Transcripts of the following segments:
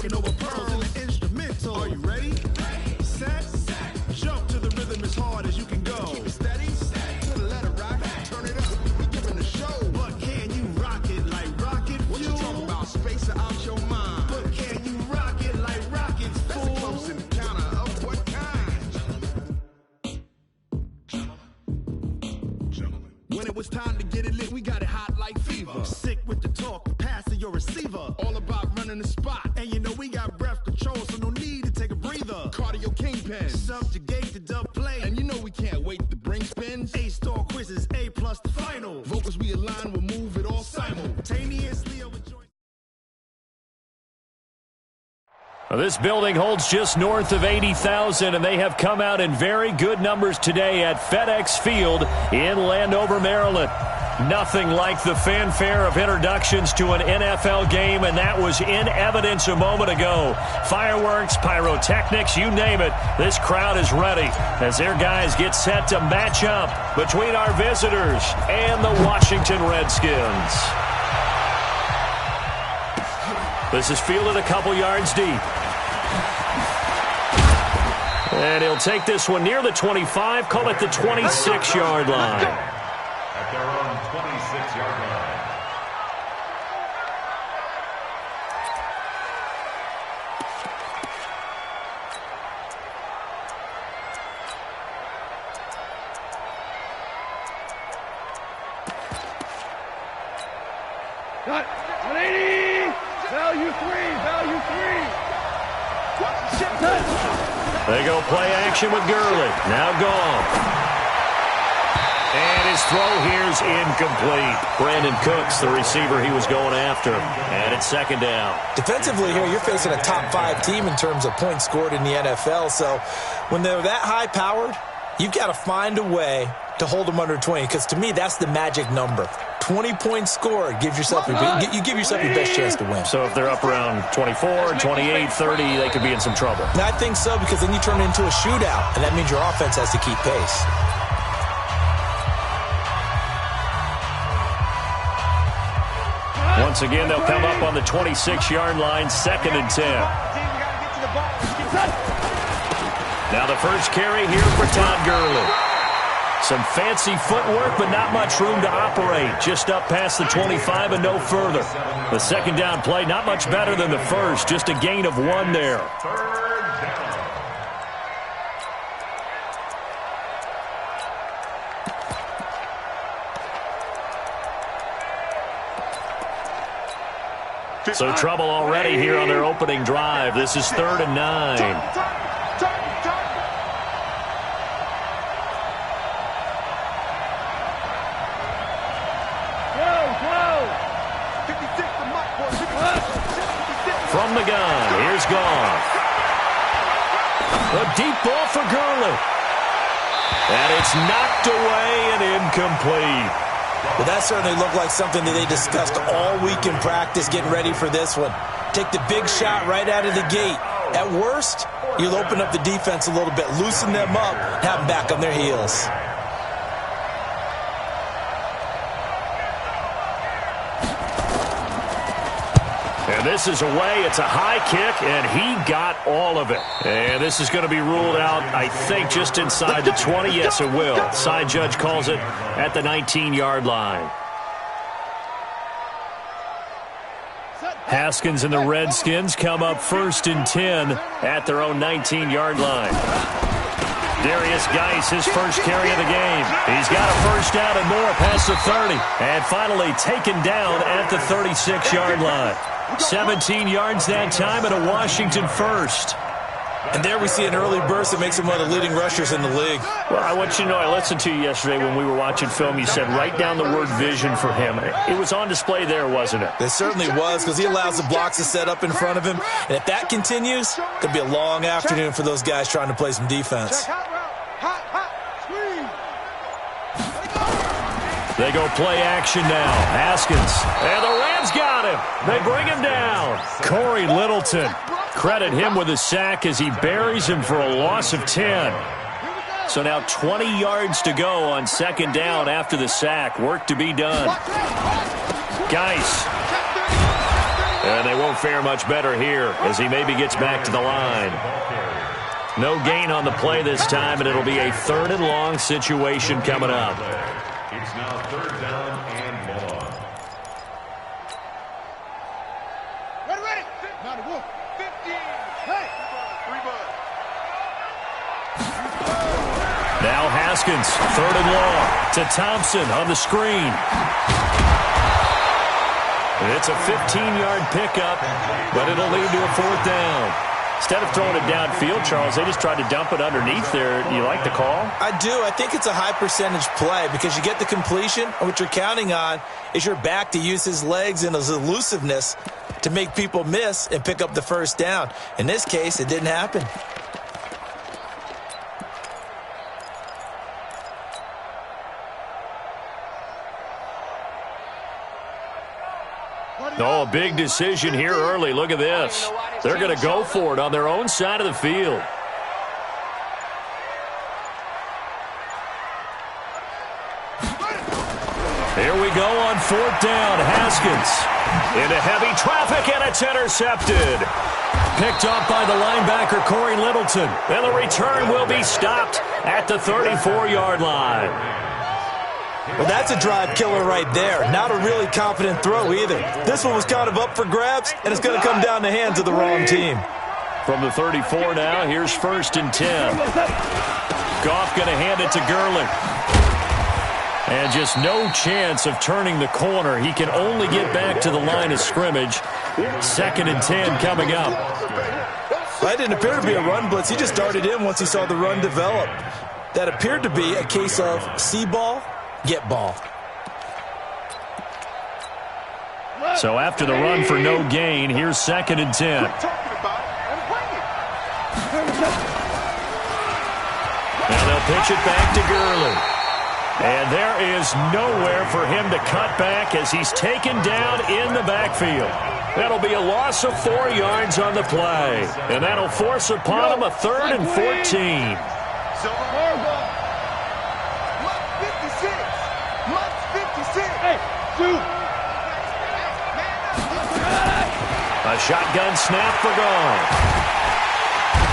talking over pearls in the instrumental. Are you ready? Set. Jump to the rhythm as hard as you can go. Keep it steady. To the letter rock. Turn it up. We giving the show. But can you rock it like rocket fuel? What you talking about? Space out your mind. But can you rock it like rockets, fool? That's a close encounter of what kind? When it was time to get it lit, we got it hot like fever. Sick with the talk, passing your receiver. All about running the spot. And you know we got breath control, so no need to take a breather. Cardio kingpin, subjugate the dub play. And you know we can't wait to bring spins. A-star quizzes, A+ the final. Vocals we align, we'll move it all simultaneously overjoyed. Well, this building holds just north of 80,000, and they have come out in very good numbers today at FedEx Field in Landover, Maryland. Nothing like the fanfare of introductions to an NFL game, and that was in evidence a moment ago. Fireworks, pyrotechnics, you name it. This crowd is ready as their guys get set to match up between our visitors and the Washington Redskins. This is fielded a couple yards deep. And he'll take this one near the 25, call it the 26-yard line. At their own 26-yard line. Got 180. Value three. They go play action with Gurley. Now gone. And his throw here's incomplete. Brandon Cooks, the receiver he was going after. And it's second down. Defensively here, you're facing a top-5 team in terms of points scored in the NFL. So when they're that high-powered, you've got to find a way to hold them under 20. Because to me, that's the magic number. 20 points scored. You give yourself your best chance to win. So if they're up around 24, 28, 30, they could be in some trouble. And I think so, because then you turn it into a shootout, and that means your offense has to keep pace. Once again, they'll come up on the 26-yard line, 2nd and 10. Now the first carry here for Todd Gurley. Some fancy footwork, but not much room to operate. Just up past the 25 and no further. The second down play, not much better than the first. Just a gain of 1 there. So trouble already here on their opening drive. This is 3rd and 9. From the gun, here's Goff. A deep ball for Gurley. And it's knocked away and incomplete. But that certainly looked like something that they discussed all week in practice, getting ready for this one. Take the big shot right out of the gate. At worst, you'll open up the defense a little bit, loosen them up, have them back on their heels. And this is away. It's a high kick, and he got all of it. And this is going to be ruled out, I think, just inside the 20. Yes, it will. Side judge calls it at the 19-yard line. Haskins and the Redskins come up 1st and 10 at their own 19-yard line. Darius Geis, his first carry of the game. He's got a first down and more past the 30. And finally taken down at the 36-yard line. 17 yards that time and a Washington first. And there we see an early burst that makes him one of the leading rushers in the league. Well, I want you to know, I listened to you yesterday when we were watching film. You said write down the word vision for him. It was on display there, wasn't it? It certainly was, because he allows the blocks to set up in front of him. And if that continues, it's going to be a long afternoon for those guys trying to play some defense. They go play action now. Haskins. And the Rams got him. They bring him down. Corey Littleton. Credit him with a sack as he buries him for a loss of 10. So now 20 yards to go on 2nd down after the sack. Work to be done. Geis. And they won't fare much better here as he maybe gets back to the line. No gain on the play this time, and it'll be a 3rd and long situation coming up. It's now 3rd down and long. Ready. Now the wolf. 15. Hey. 3 bucks. Now Haskins, 3rd and long to Thompson on the screen. It's a 15-yard pickup, but it'll lead to a 4th down. Instead of throwing it downfield, Charles, they just tried to dump it underneath there. Do you like the call? I do. I think it's a high-percentage play because you get the completion, and what you're counting on is your back to use his legs and his elusiveness to make people miss and pick up the 1st down. In this case, it didn't happen. Oh, a big decision here early. Look at this. They're going to go for it on their own side of the field. Here we go on 4th down. Haskins into heavy traffic, and it's intercepted. Picked up by the linebacker, Corey Littleton. And the return will be stopped at the 34-yard line. Well, that's a drive killer right there. Not a really confident throw either. This one was kind of up for grabs, and it's going to come down the hands of the wrong team. From the 34 now, here's 1st and 10. Goff going to hand it to Gurley. And just no chance of turning the corner. He can only get back to the line of scrimmage. 2nd and 10 coming up. That didn't appear to be a run blitz. He just darted in once he saw the run develop. That appeared to be a case of see ball, get ball. So after the run for no gain, here's 2nd and 10. And they'll pitch it back to Gurley. And there is nowhere for him to cut back as he's taken down in the backfield. That'll be a loss of 4 yards on the play. And that'll force upon him a 3rd and 14. A shotgun snap for Goff.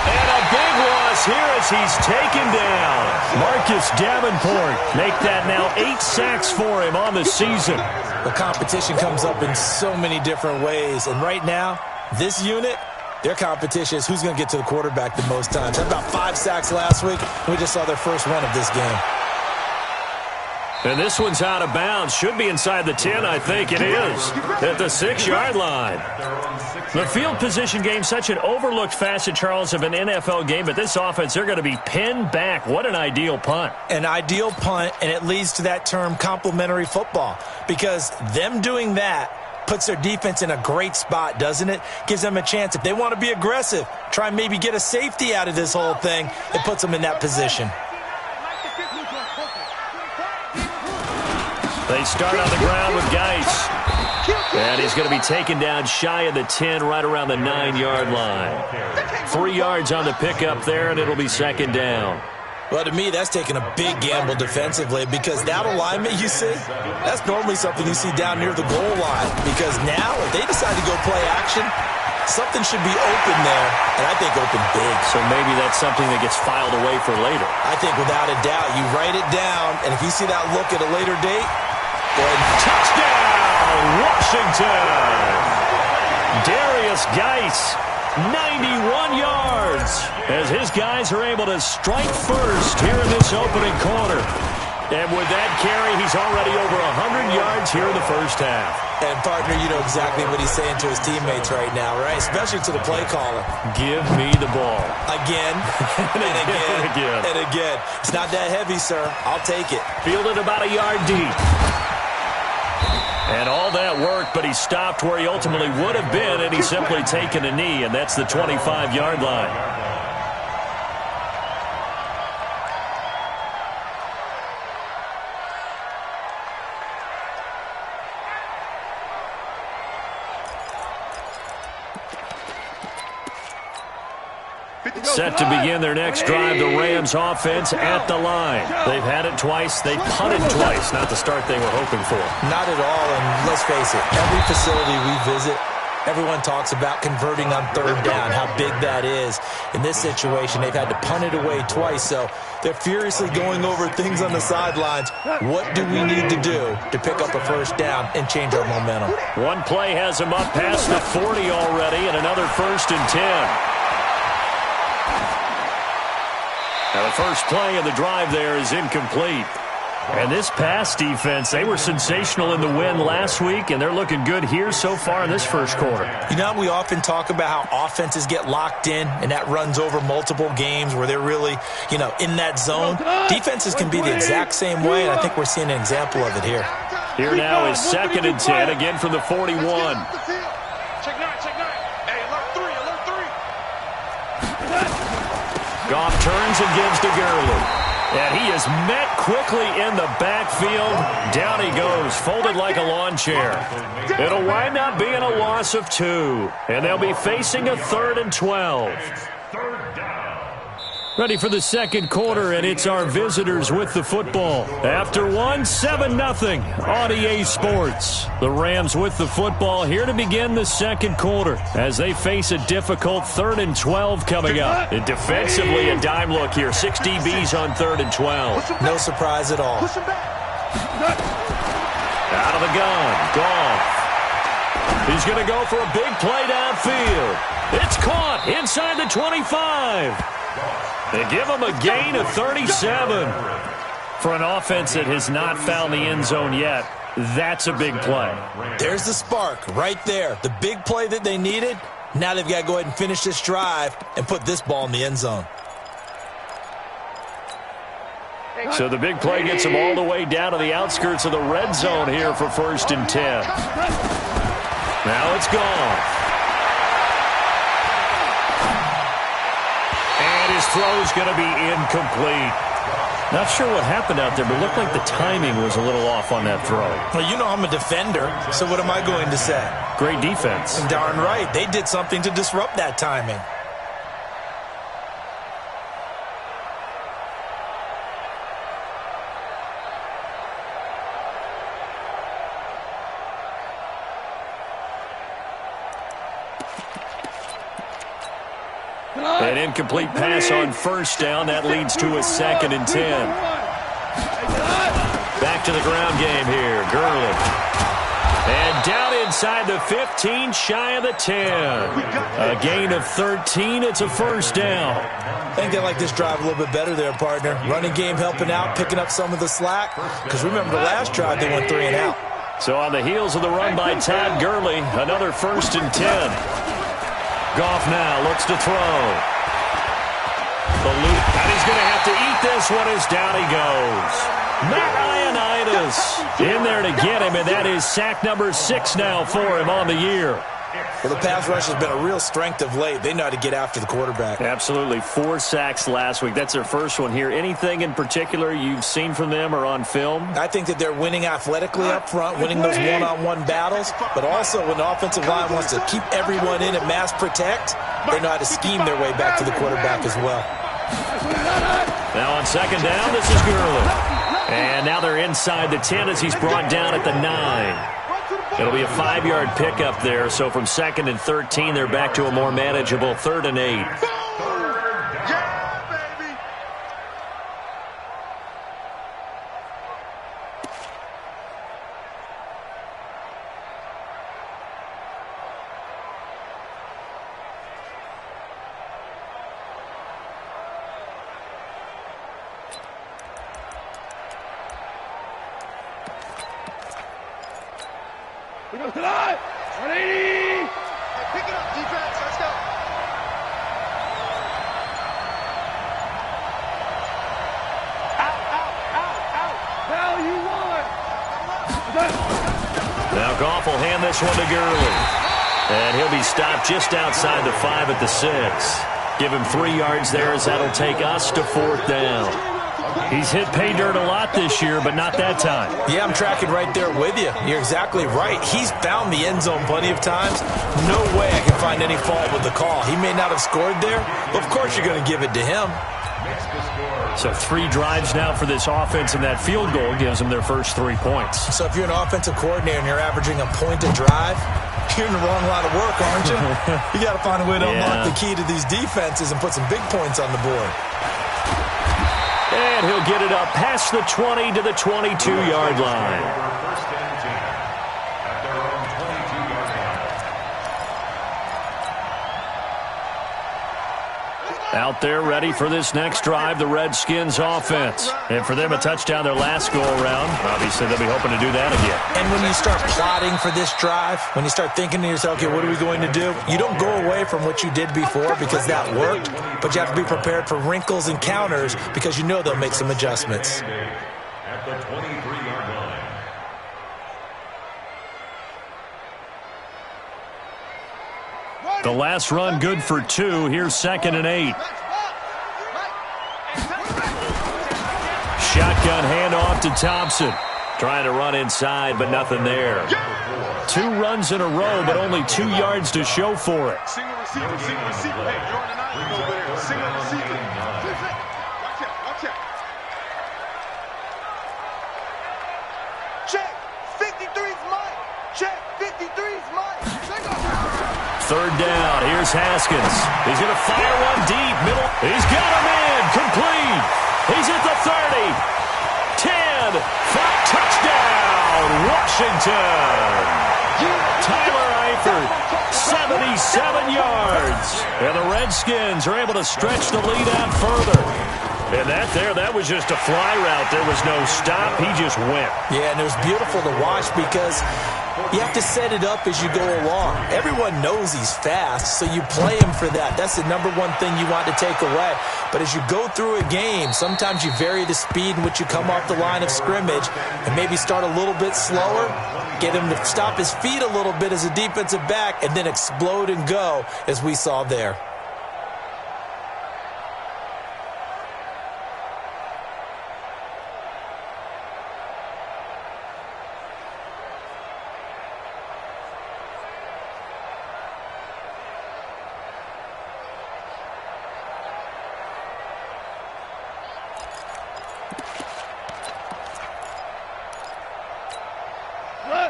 And a big loss here as he's taken down. Marcus Davenport make that now 8 sacks for him on the season. The competition comes up in so many different ways. And right now, this unit, their competition is who's going to get to the quarterback the most times. Had about 5 sacks last week. We just saw their first one of this game. And this one's out of bounds. Should be inside the 10, I think it is. At the 6-yard line. The field position game, such an overlooked facet, Charles, of an NFL game. But this offense, they're going to be pinned back. What an ideal punt. An ideal punt, and it leads to that term complementary football. Because them doing that puts their defense in a great spot, doesn't it? Gives them a chance. If they want to be aggressive, try and maybe get a safety out of this whole thing, it puts them in that position. They start on the ground with Geis. And he's going to be taken down shy of the 10, right around the 9-yard line. 3 yards on the pickup there, and it'll be 2nd down. Well, to me, that's taking a big gamble defensively because that alignment you see, that's normally something you see down near the goal line. Because now, if they decide to go play action, something should be open there, and I think open big. So maybe that's something that gets filed away for later. I think without a doubt, you write it down, and if you see that look at a later date, go ahead and touchdown, Washington! Darius Geis, 91 yards, as his guys are able to strike first here in this opening quarter. And with that carry, he's already over 100 yards here in the first half. And, partner, you know exactly what he's saying to his teammates right now, right? Especially to the play caller. Give me the ball. Again, and again, and again. It's not that heavy, sir. I'll take it. Fielded about a yard deep. And all that worked, but he stopped where he ultimately would have been, and he's simply taken a knee, and that's the 25-yard line. Set to begin their next drive, the Rams offense at the line. They've had it twice. They punted twice. Not the start they were hoping for. Not at all, and let's face it, every facility we visit, Everyone talks about converting on third down, how big that is. In this situation, they've had to punt it away twice, so they're furiously going over things on the sidelines. What do we need to do to pick up a first down and change our momentum? One play has him up past the 40 already, and another 1st and 10. Now the first play of the drive there is incomplete. And this pass defense, they were sensational in the win last week, and they're looking good here so far in this first quarter. You know, we often talk about how offenses get locked in, and that runs over multiple games where they're really, in that zone. Defenses can be the exact same way, and I think we're seeing an example of it here. Here now is 2nd and 10, again from the 41. Check 9, check 9. Hey, alert 3. Goff turns and gives to Gurley. And he is met quickly in the backfield. Down he goes, folded like a lawn chair. It'll wind up being a loss of 2. And they'll be facing a 3rd and 12. Ready for the second quarter, and it's our visitors with the football. After one, 7-0 on EA Sports. The Rams with the football here to begin the second quarter as they face a difficult 3rd and 12 coming up. And defensively, a dime look here. 6 DBs on 3rd and 12. No surprise at all. Out of the gun, Goff. He's going to go for a big play downfield. It's caught inside the 25. They give him a gain of 37. For an offense that has not found the end zone yet, that's a big play. There's the spark right there. The big play that they needed. Now they've got to go ahead and finish this drive and put this ball in the end zone. So the big play gets them all the way down to the outskirts of the red zone here for 1st and 10. Now it's Goff. His throw's going to be incomplete. Not sure what happened out there, but it looked like the timing was a little off on that throw. Well, you know I'm a defender, so what am I going to say? Great defense. Darn right. They did something to disrupt that timing. An incomplete pass on 1st down. That leads to a 2nd and 10. Back to the ground game here. Gurley. And down inside the 15, shy of the 10. A gain of 13. It's a 1st down. I think they like this drive a little bit better there, partner. Running game helping out, picking up some of the slack. Because remember the last drive, they went 3 and out. So on the heels of the run by Todd Gurley, another 1st and 10. Goff now looks to throw. The loop, and he's going to have to eat this one as down he goes. Matt Ioannidis in there to get him, and that is sack number 6 now for him on the year. Well, the pass rush has been a real strength of late. They know how to get after the quarterback. Absolutely. 4 sacks last week. That's their first one here. Anything in particular you've seen from them or on film? I think that they're winning athletically up front, winning those one-on-one battles, but also when the offensive line wants to keep everyone in and mass protect, they know how to scheme their way back to the quarterback as well. Now on 2nd down, this is Gurley. And now they're inside the 10 as he's brought down at the 9. It'll be a 5-yard pickup there. So from 2nd and 13, they're back to a more manageable 3rd and 8. We go tonight. 180. Hey, pick it up, defense. Let's go. Out. Hell, you won. Now Goff will hand this one to Gurley. And he'll be stopped just outside the 5 at the 6. Give him 3 yards there as that'll take us to 4th down. He's hit pay dirt a lot this year, but not that time. Yeah, I'm tracking right there with you. You're exactly right. He's found the end zone plenty of times. No way I can find any fault with the call. He may not have scored there, but of course you're going to give it to him. So 3 drives now for this offense, and that field goal gives them their first 3 points. So if you're an offensive coordinator and you're averaging a point a drive, You're in the wrong line of work, aren't you? You got to find a way to unlock the key to these defenses and put some big points on the board. And he'll get it up past the 20 to the 22-yard line. Out there ready for this next drive, the Redskins offense. And for them, a touchdown their last go-around. Obviously, they'll be hoping to do that again. And when you start plotting for this drive, when you start thinking to yourself, okay, what are we going to do? You don't go away from what you did before because that worked, but you have to be prepared for wrinkles and counters because you know they'll make some adjustments. At the 23-yard line. The last run good for 2. Here's 2nd and 8. Shotgun handoff to Thompson. Trying to run inside, but nothing there. 2 runs in a row, but only 2 yards to show for it. Single receiver, single receiver. Hey, you're on the 9 over there. Single receiver. Watch out, watch out. Check. 53's mine. Check. 53's mine. Third down. Here's Haskins. He's going to fire one deep. Middle. He's got him in. Complete. He's at the 30. 10. 5. Touchdown. Washington. Tyler Eifert. 77 yards. And the Redskins are able to stretch the lead out further. And that was just a fly route. There was no stop. He just went. Yeah, and it was beautiful to watch because you have to set it up as you go along. Everyone knows he's fast, so you play him for that. That's the number one thing you want to take away. But as you go through a game, sometimes you vary the speed in which you come off the line of scrimmage and maybe start a little bit slower, get him to stop his feet a little bit as a defensive back, and then explode and go as we saw there.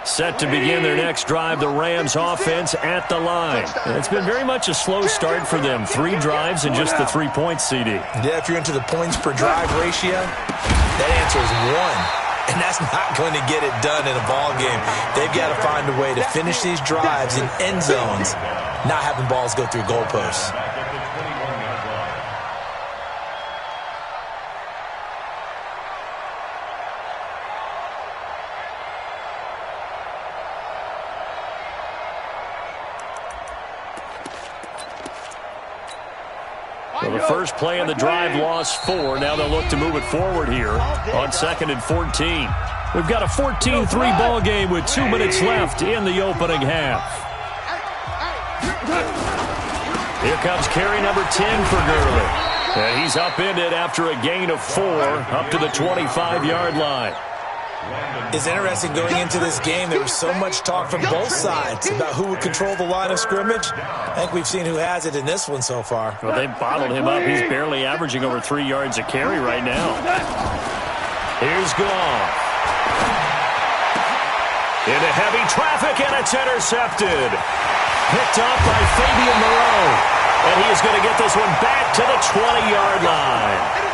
Set to begin their next drive, the Rams offense at the line. And it's been very much a slow start for them. 3 drives and just the 3 points, CD. Yeah, if you're into the points per drive ratio, that answer is 1. And that's not going to get it done in a ball game. They've got to find a way to finish these drives in end zones, not having balls go through goalposts. Well, the first play of the drive lost 4. Now they'll look to move it forward here on 2nd and 14. We've got a 14-3 ball game with 2 minutes left in the opening half. Here comes carry number 10 for Gurley. And he's upended after a gain of 4 up to the 25-yard line. It's interesting going into this game. There was so much talk from both sides about who would control the line of scrimmage. I think we've seen who has it in this one so far. Well, they bottled him up. He's barely averaging over 3 yards a carry right now. Here's Goff. Into heavy traffic, and it's intercepted. Picked off by Fabian Moreau. And he is going to get this one back to the 20-yard line.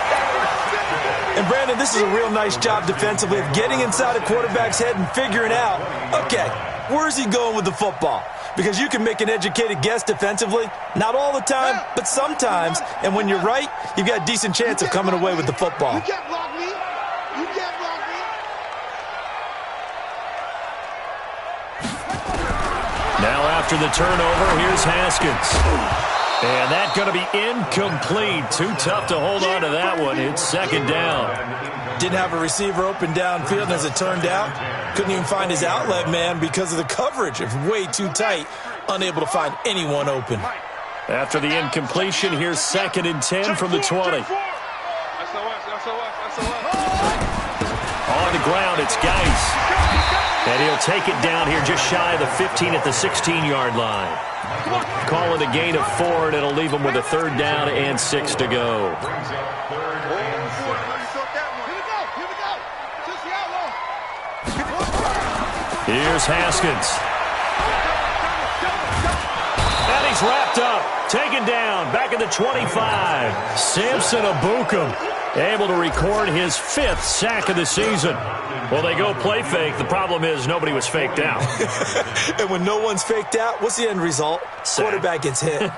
And, Brandon, this is a real nice job defensively of getting inside a quarterback's head and figuring out, okay, where's he going with the football? Because you can make an educated guess defensively, not all the time, but sometimes. And when you're right, you've got a decent chance of coming away with the football. You can't block me. You can't block me. Now after the turnover, here's Haskins. And that's going to be incomplete. Too tough to hold on to that one. It's 2nd down. Didn't have a receiver open downfield, and as it turned out, couldn't even find his outlet man because of the coverage. It was way too tight, unable to find anyone open. After the incompletion, here's 2nd and 10 from the 20. On the ground, it's Geis. And he'll take it down here just shy of the 15 at the 16-yard line. Call it a gain of 4, and it'll leave him with a 3rd down and 6 to go. Here's Haskins. He's wrapped up, taken down, back at the 25. Samson Abukum able to record his 5th sack of the season. Well, they go play fake. The problem is nobody was faked out. And when no one's faked out, what's the end result? Sack. Quarterback gets hit.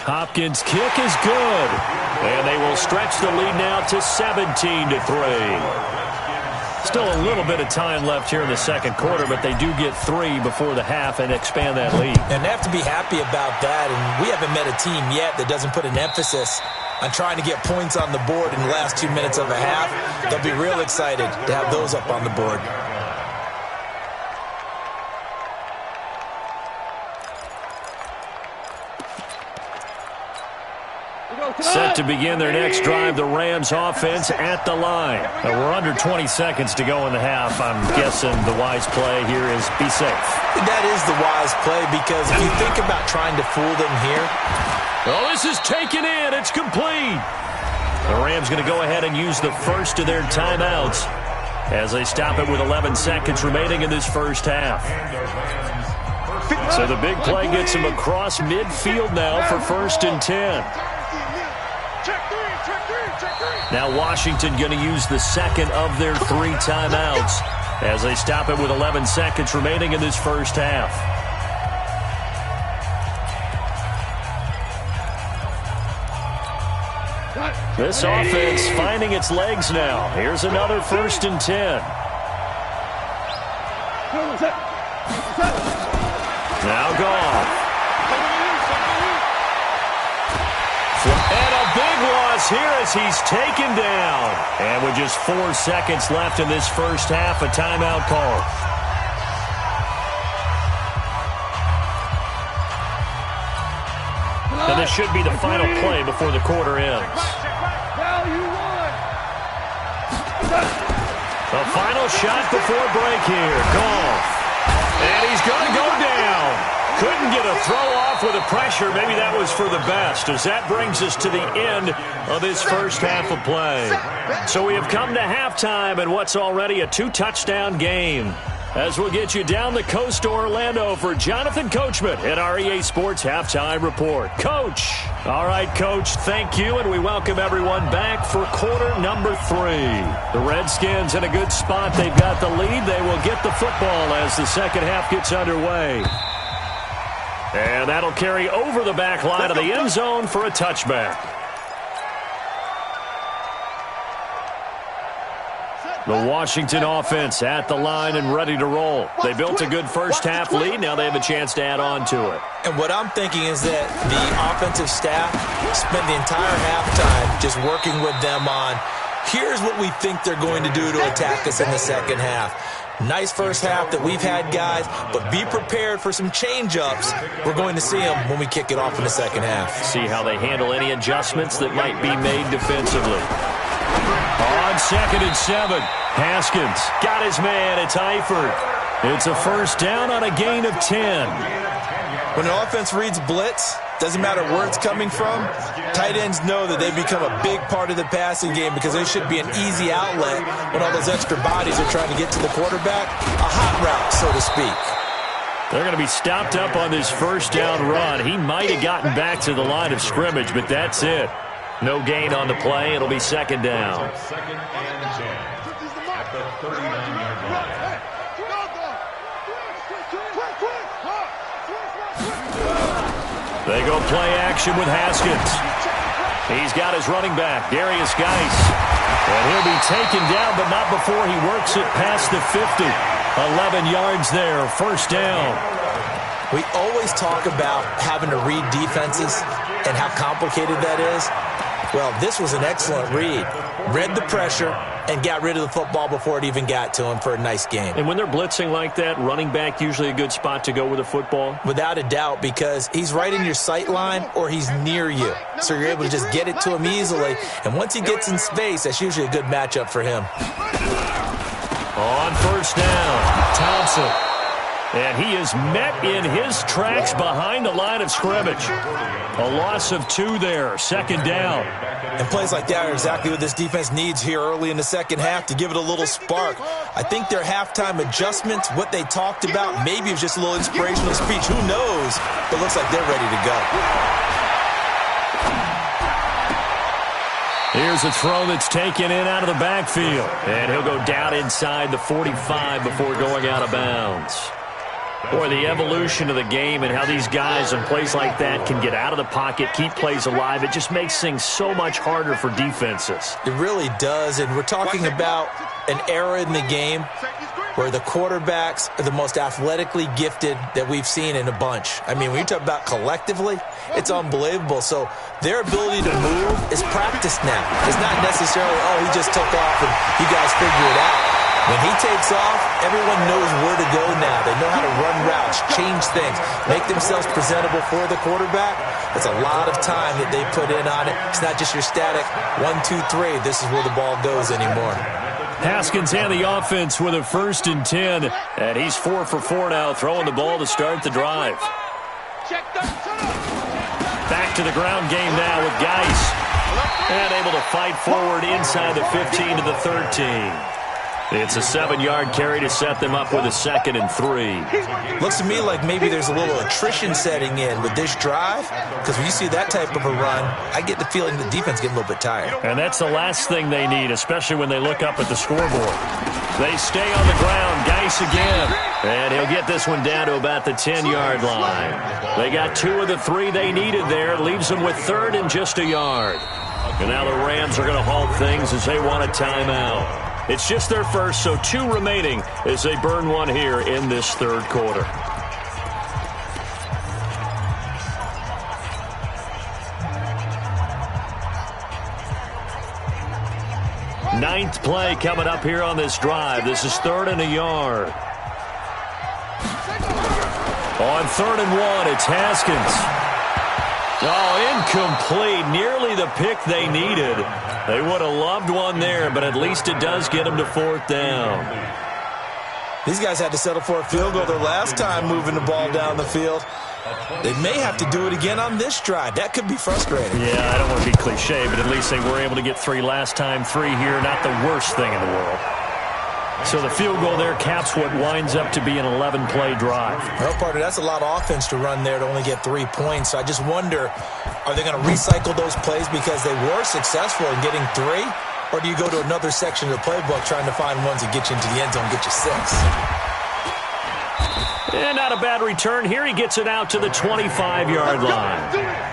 Hopkins' kick is good. And they will stretch the lead now to 17-3. Still a little bit of time left here in the second quarter, but they do get 3 before the half and expand that lead. And they have to be happy about that. And we haven't met a team yet that doesn't put an emphasis on trying to get points on the board in the last 2 minutes of a half. They'll be real excited to have those up on the board. Set to begin their next drive, the Rams offense at the line. We're under 20 seconds to go in the half. I'm guessing the wise play here is be safe. That is the wise play, because if you think about trying to fool them here. Oh, this is taken in. It's complete. The Rams going to go ahead and use the first of their timeouts as they stop it with 11 seconds remaining in this first half. So the big play gets them across midfield now for 1st and 10. Now Washington going to use the second of their 3 timeouts as they stop it with 11 seconds remaining in this first half. This offense finding its legs now. Here's another 1st and 10. Now Goff. And a big loss here as he's taken down. And with just 4 seconds left in this first half, a timeout call. And this should be the final play before the quarter ends. The final shot before break here. Goff. And he's going to go down. Couldn't get a throw off with the pressure. Maybe that was for the best, as that brings us to the end of this first half of play. So we have come to halftime in what's already a 2-touchdown game. As we'll get you down the coast to Orlando for Jonathan Coachman at our EA Sports Halftime Report. Coach. All right, Coach, thank you, and we welcome everyone back for quarter number 3. The Redskins in a good spot. They've got the lead. They will get the football as the second half gets underway. And that'll carry over the back line of the end zone for a touchback. The Washington offense at the line and ready to roll. They built a good first half lead. Now they have a chance to add on to it. And what I'm thinking is that the offensive staff spent the entire halftime just working with them on, here's what we think they're going to do to attack us in the second half. Nice first half that we've had, guys, but be prepared for some change-ups. We're going to see them when we kick it off in the second half. See how they handle any adjustments that might be made defensively. On 2nd and 7, Haskins got his man. It's Eifert. It's a first down on a gain of 10. When an offense reads blitz, doesn't matter where it's coming from, tight ends know that they've become a big part of the passing game because they should be an easy outlet when all those extra bodies are trying to get to the quarterback. A hot route, so to speak. They're going to be stopped up on this first down run. He might have gotten back to the line of scrimmage, but that's it. No gain on the play. It'll be second down. Second and 10 at the 39-yard line. They go play action with Haskins. He's got his running back, Darius Geis. And he'll be taken down, but not before he works it past the 50. 11 yards there, first down. We always talk about having to read defenses and how complicated that is. Well, this was an excellent read. Read the pressure and got rid of the football before it even got to him for a nice game. And when they're blitzing like that, running back usually a good spot to go with the football? Without a doubt, because he's right in your sight line or he's near you. So you're able to just get it to him easily. And once he gets in space, that's usually a good matchup for him. On first down, Thompson. And he is met in his tracks behind the line of scrimmage. A loss of 2 there, 2nd down. And plays like that are exactly what this defense needs here early in the second half to give it a little spark. I think their halftime adjustments, what they talked about, maybe it was just a little inspirational speech. Who knows? But it looks like they're ready to go. Here's a throw that's taken in out of the backfield. And he'll go down inside the 45 before going out of bounds. Boy, the evolution of the game and how these guys in plays like that can get out of the pocket, keep plays alive, it just makes things so much harder for defenses. It really does, and we're talking about an era in the game where the quarterbacks are the most athletically gifted that we've seen in a bunch. I mean, when you talk about collectively, it's unbelievable. So their ability to move is practiced now. It's not necessarily, oh, he just took off and you guys figure it out. When he takes off, everyone knows where to go now. They know how to run routes, change things, make themselves presentable for the quarterback. It's a lot of time that they put in on it. It's not just your static 1, 2, 3. This is where the ball goes anymore. Haskins and the offense with a 1st and 10. And he's 4 for 4 now, throwing the ball to start the drive. Back to the ground game now with Geis. And able to fight forward inside the 15 to the 13. It's a 7-yard carry to set them up with a 2nd and 3. Looks to me like maybe there's a little attrition setting in with this drive, because when you see that type of a run, I get the feeling the defense getting a little bit tired. And that's the last thing they need, especially when they look up at the scoreboard. They stay on the ground. Geis again. And he'll get this one down to about the 10-yard line. They got 2 of the 3 they needed there. Leaves them with 3rd and just a yard. And now the Rams are going to halt things as they want a timeout. It's just their first, so 2 remaining as they burn one here in this 3rd quarter. Ninth play coming up here on this drive. This is 3rd and a yard. On 3rd and 1, it's Haskins. Oh, incomplete. Nearly the pick they needed. They would have loved one there, but at least it does get them to 4th down. These guys had to settle for a field goal their last time moving the ball down the field. They may have to do it again on this drive. That could be frustrating. Yeah, I don't want to be cliche, but at least they were able to get 3 last time. 3 here, not the worst thing in the world. So the field goal there caps what winds up to be an 11-play drive. Well, partner, that's a lot of offense to run there to only get 3 points. So I just wonder, are they going to recycle those plays because they were successful in getting 3? Or do you go to another section of the playbook trying to find ones that get you into the end zone and get you 6? And not a bad return. Here he gets it out to the 25-yard line.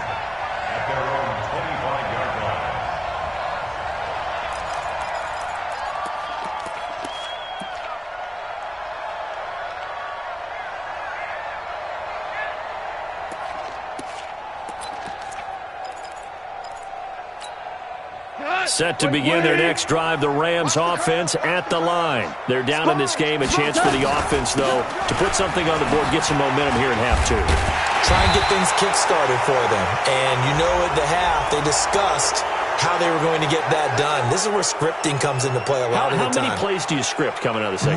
Set to begin their next drive, the Rams offense at the line. They're down in this game. A chance for the offense, though, to put something on the board, get some momentum here in half 2. Try and get things kick-started for them. And you know at the half, they discussed how they were going to get that done. This is where scripting comes into play a lot of the time. How many plays do you script coming out of the second?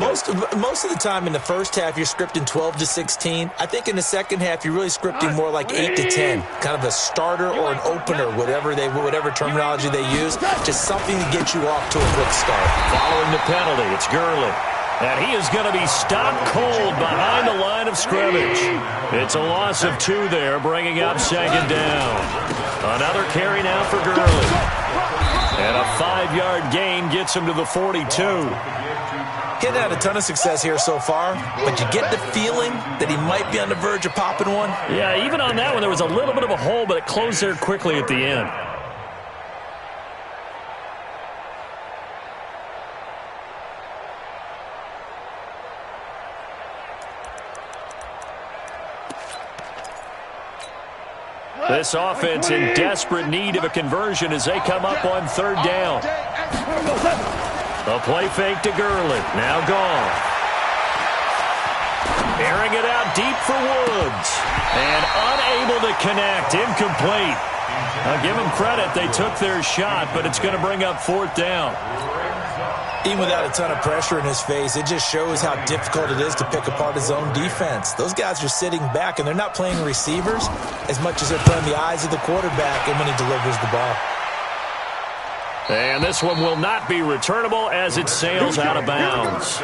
Most of the time in the first half, you're scripting 12 to 16. I think in the second half, you're really scripting more like 8 to 10. Kind of a starter or an opener, whatever terminology they use. Just something to get you off to a quick start. Following the penalty, it's Gurley. And he is going to be stopped cold behind the line of scrimmage. It's a loss of 2 there, bringing up 2nd down. Another carry now for Gurley. And a 5-yard gain gets him to the 42. He's had a ton of success here so far, but you get the feeling that he might be on the verge of popping one. Yeah, even on that one, there was a little bit of a hole, but it closed there quickly at the end. This offense in desperate need of a conversion as they come up on 3rd down. A play fake to Gurley. Now gone. Airing it out deep for Woods. And unable to connect. Incomplete. I'll give them credit. They took their shot, but it's going to bring up 4th down. Even without a ton of pressure in his face, it just shows how difficult it is to pick apart his own defense. Those guys are sitting back, and they're not playing receivers as much as they're playing the eyes of the quarterback and when he delivers the ball. And this one will not be returnable as it sails out of bounds.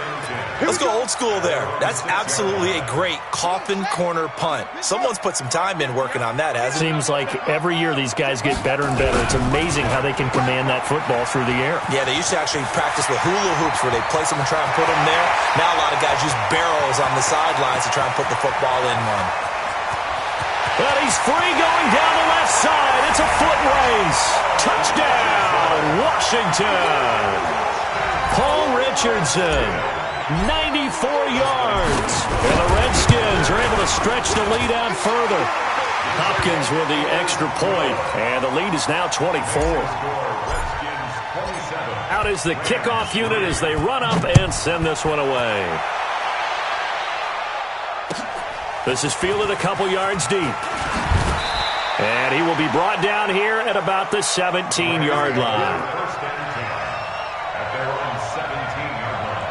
Let's go old school there. That's absolutely a great coffin corner punt. Someone's put some time in working on that, hasn't it? Seems like every year these guys get better and better. It's amazing how they can command that football through the air. Yeah, they used to actually practice with hula hoops where they place them and try and put them there. Now a lot of guys use barrels on the sidelines to try and put the football in one. But he's free going down the left side. It's a foot race. Touchdown, Washington. Paul Richardson, 94 yards. And the Redskins are able to stretch the lead out further. Hopkins with the extra point, and the lead is now 24. Out is the kickoff unit as they run up and send this one away. This is fielded a couple yards deep. And he will be brought down here at about the 17-yard line. At their own 17-yard line.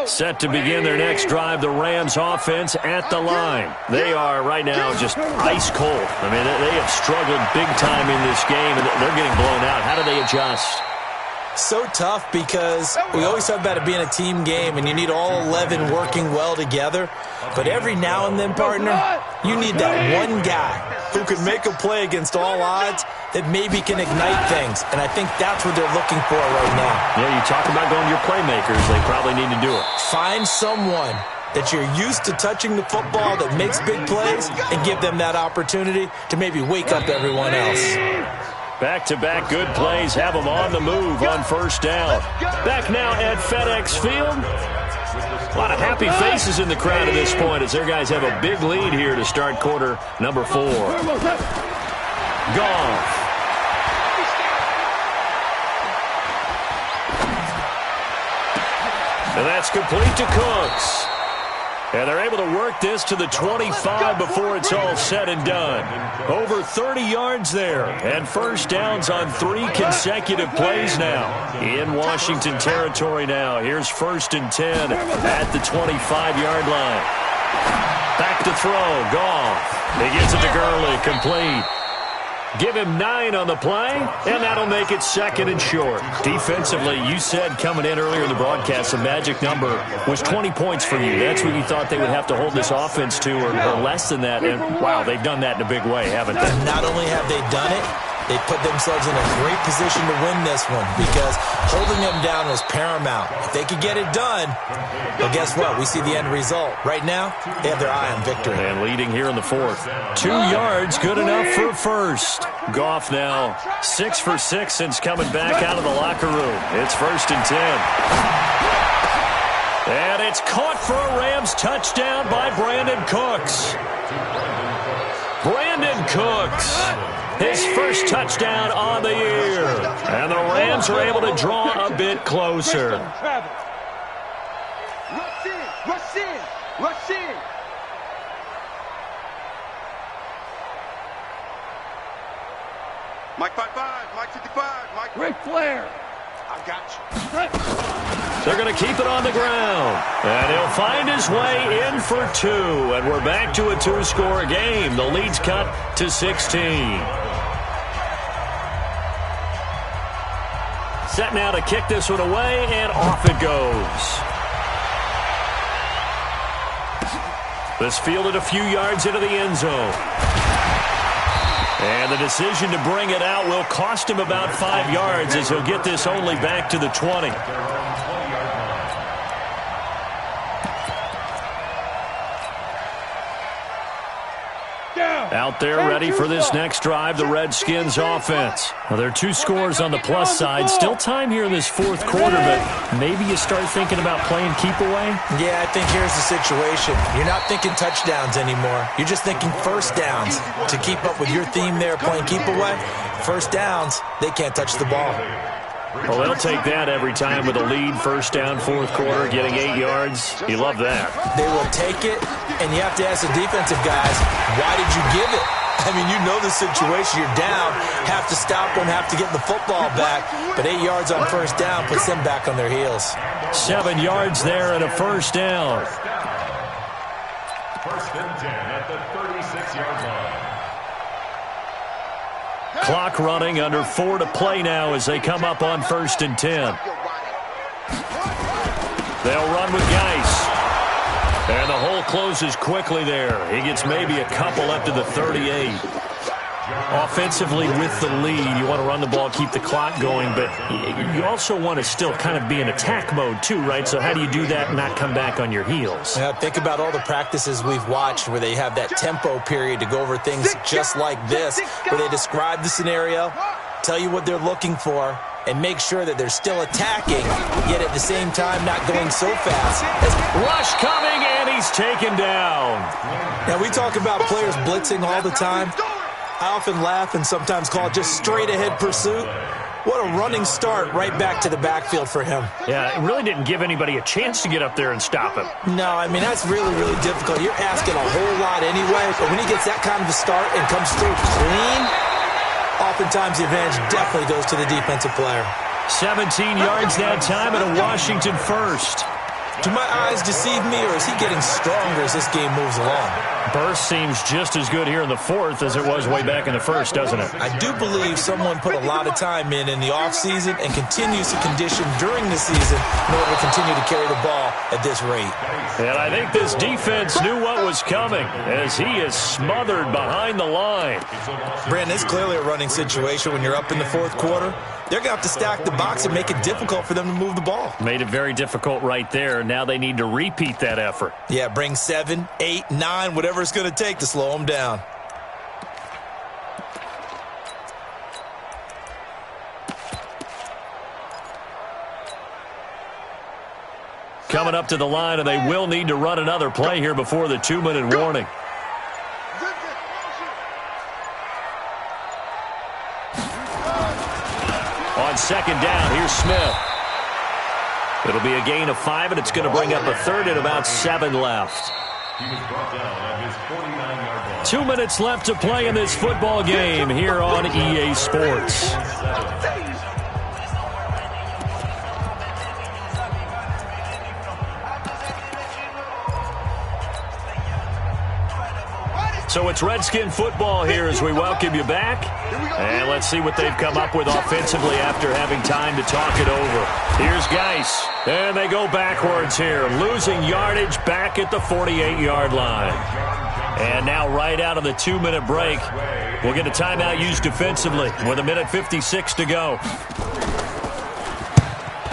Set to begin their next drive, the Rams offense at the line. They are right now just ice cold. I mean, they have struggled big time in this game, and they're getting blown out. How do they adjust? So tough because we always talk about it being a team game and you need all 11 working well together. But every now and then, partner, you need that one guy who can make a play against all odds that maybe can ignite things. And I think that's what they're looking for right now. Yeah, you talk about going to your playmakers. They probably need to do it. Find someone that you're used to touching the football that makes big plays and give them that opportunity to maybe wake up everyone else. Back-to-back good plays have them on the move on first down. Back now at FedEx Field. A lot of happy faces in the crowd at this point as their guys have a big lead here to start quarter number 4. Goff. And that's complete to Cooks. And they're able to work this to the 25 before it's all said and done. Over 30 yards there. And first downs on 3 consecutive plays now. In Washington territory now. Here's 1st and 10 at the 25-yard line. Back to throw. Goff. He gets it to Gurley. Complete. Give him 9 on the play, and that'll make it 2nd and short. Defensively, you said coming in earlier in the broadcast, the magic number was 20 points for you. That's what you thought they would have to hold this offense to, or less than that. And, wow, they've done that in a big way, haven't they? Not only have they done it, they put themselves in a great position to win this one because holding them down was paramount. If they could get it done, well, guess what? We see the end result. Right now, they have their eye on victory. And leading here in the 4th. 2 yards, good enough for first. Goff now 6 for 6 since coming back out of the locker room. It's 1st and 10. And it's caught for a Rams touchdown by Brandon Cooks. Brandon Cooks. His first touchdown on the year. And the Rams are able to draw a bit closer. Rush in, rush in, rush in. Mike 55, Mike 55, Mike. Ric Flair. I got you. They're going to keep it on the ground. And he'll find his way in for 2. And we're back to a 2-score game. The lead's cut to 16. Set now to kick this one away, and off it goes. This fielded a few yards into the end zone. And the decision to bring it out will cost him about 5 yards as he'll get this only back to the 20. Out there ready for this next drive, the Redskins offense. Well, there are 2 scores on the plus side. Still time here in this 4th quarter, but maybe you start thinking about playing keep away? Yeah, I think here's the situation. You're not thinking touchdowns anymore. You're just thinking first downs. To keep up with your theme there, playing keep away, first downs, they can't touch the ball. Well, they'll take that every time with a lead, first down, fourth quarter, getting 8 yards. You love that. They will take it, and you have to ask the defensive guys, why did you give it? I mean, you know the situation. You're down, have to stop them, have to get the football back. But 8 yards on first down puts them back on their heels. 7 yards there and a first down. First and 10 at the 36-yard line. Clock running, under 4 to play now as they come up on first and 10. They'll run with Geis. And the hole closes quickly there. He gets maybe a couple up to the 38. Offensively with the lead, you want to run the ball, keep the clock going, but you also want to still kind of be in attack mode too, right? So how do you do that and not come back on your heels? Yeah, think about all the practices we've watched where they have that tempo period to go over things just like this, where they describe the scenario, tell you what they're looking for, and make sure that they're still attacking, yet at the same time not going so fast. Rush coming, and he's taken down. Now, we talk about players blitzing all the time. I often laugh and sometimes call it just straight-ahead pursuit. What a running start right back to the backfield for him. Yeah, it really didn't give anybody a chance to get up there and stop him. No, I mean, that's really, really difficult. You're asking a whole lot anyway, but when he gets that kind of a start and comes through clean, oftentimes the advantage definitely goes to the defensive player. 17 yards that time and a Washington first. Do my eyes deceive me, or is he getting stronger as this game moves along? Burst seems just as good here in the fourth as it was way back in the first, doesn't it? I do believe someone put a lot of time in the offseason and continues to condition during the season in order to continue to carry the ball at this rate. And I think this defense knew what was coming as he is smothered behind the line. Brandon, it's clearly a running situation when you're up in the fourth quarter. They're going to have to stack the box and make it difficult for them to move the ball. Made it very difficult right there. Now they need to repeat that effort. Yeah, bring 7, 8, 9, whatever it's going to take to slow them down. Coming up to the line, and they will need to run another play here before the 2-minute warning. On second down, here's Smith. It'll be a gain of 5, and it's going to bring up a third and about 7 left. He was brought down at his 49-yard line. 2 minutes left to play in this football game here on EA Sports. So it's Redskin football here as we welcome you back. And let's see what they've come up with offensively after having time to talk it over. Here's Geis. And they go backwards here, losing yardage back at the 48-yard line. And now right out of the 2-minute break, we'll get a timeout used defensively with 1:56 to go.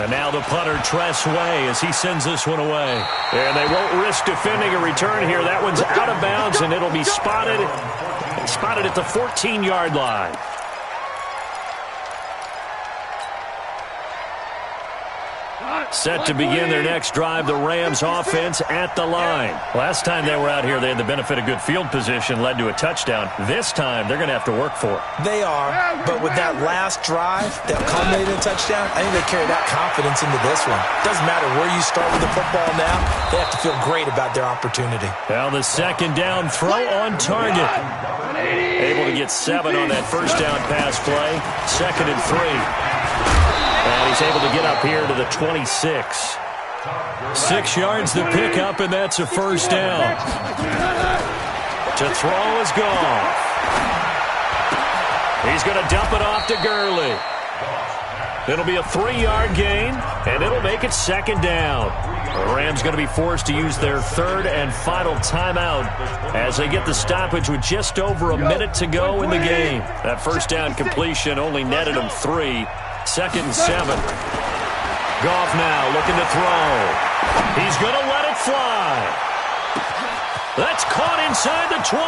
And now the punter, Tress Way, as he sends this one away. And they won't risk defending a return here. That one's out of bounds, and it'll be spotted at the 14-yard line. Set to begin their next drive, the Rams offense at the line. Last time they were out here, they had the benefit of good field position, led to a touchdown. This time, they're going to have to work for it. They are, but with that last drive that culminated in a touchdown, I think they carry that confidence into this one. Doesn't matter where you start with the football now, they have to feel great about their opportunity. Now the second down throw on target. Able to get 7 on that first down pass play. 2nd and 3. And he's able to get up here to the 26. 6 yards to pick up, and that's a first down. To throw is gone. He's going to dump it off to Gurley. It'll be a 3-yard gain, and it'll make it 2nd down. The Rams going to be forced to use their 3rd and final timeout as they get the stoppage with just over a minute to go in the game. That first down completion only netted them 3. 2nd and 7. Goff now looking to throw. He's going to let it fly. That's caught inside the 20.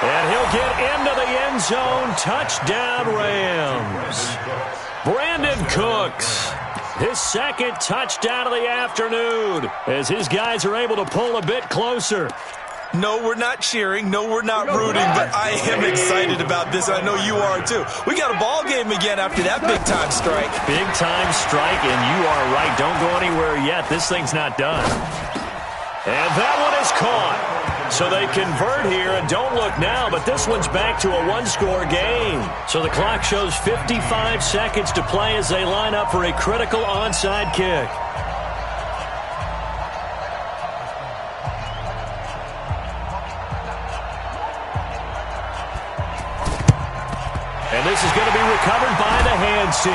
And he'll get into the end zone. Touchdown, Rams. Brandon Cooks, his 2nd touchdown of the afternoon as his guys are able to pull a bit closer. No, we're not cheering. No, we're not rooting, but I am excited about this. I know you are too. We got a ball game again after that big-time strike. Big-time strike, and you are right. Don't go anywhere yet. This thing's not done. And that one is caught. So they convert here, and don't look now, but this one's back to a one-score game. So the clock shows 55 seconds to play as they line up for a critical onside kick. And this is going to be recovered by the hands team.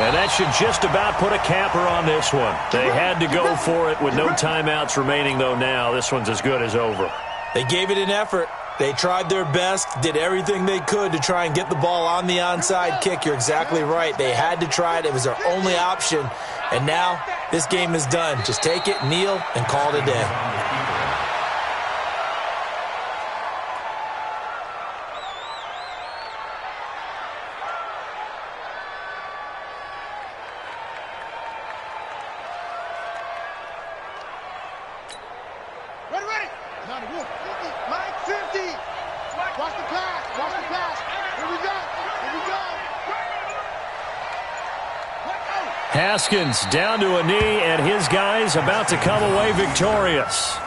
And that should just about put a capper on this one. They had to go for it with no timeouts remaining, though, now. This one's as good as over. They gave it an effort. They tried their best, did everything they could to try and get the ball on the onside kick. You're exactly right. They had to try it. It was their only option. And now this game is done. Just take it, kneel, and call it a day. Ready. Now the wolf. Line 50. Watch the pass. Here we go. Haskins down to a knee, and his guys about to come away victorious.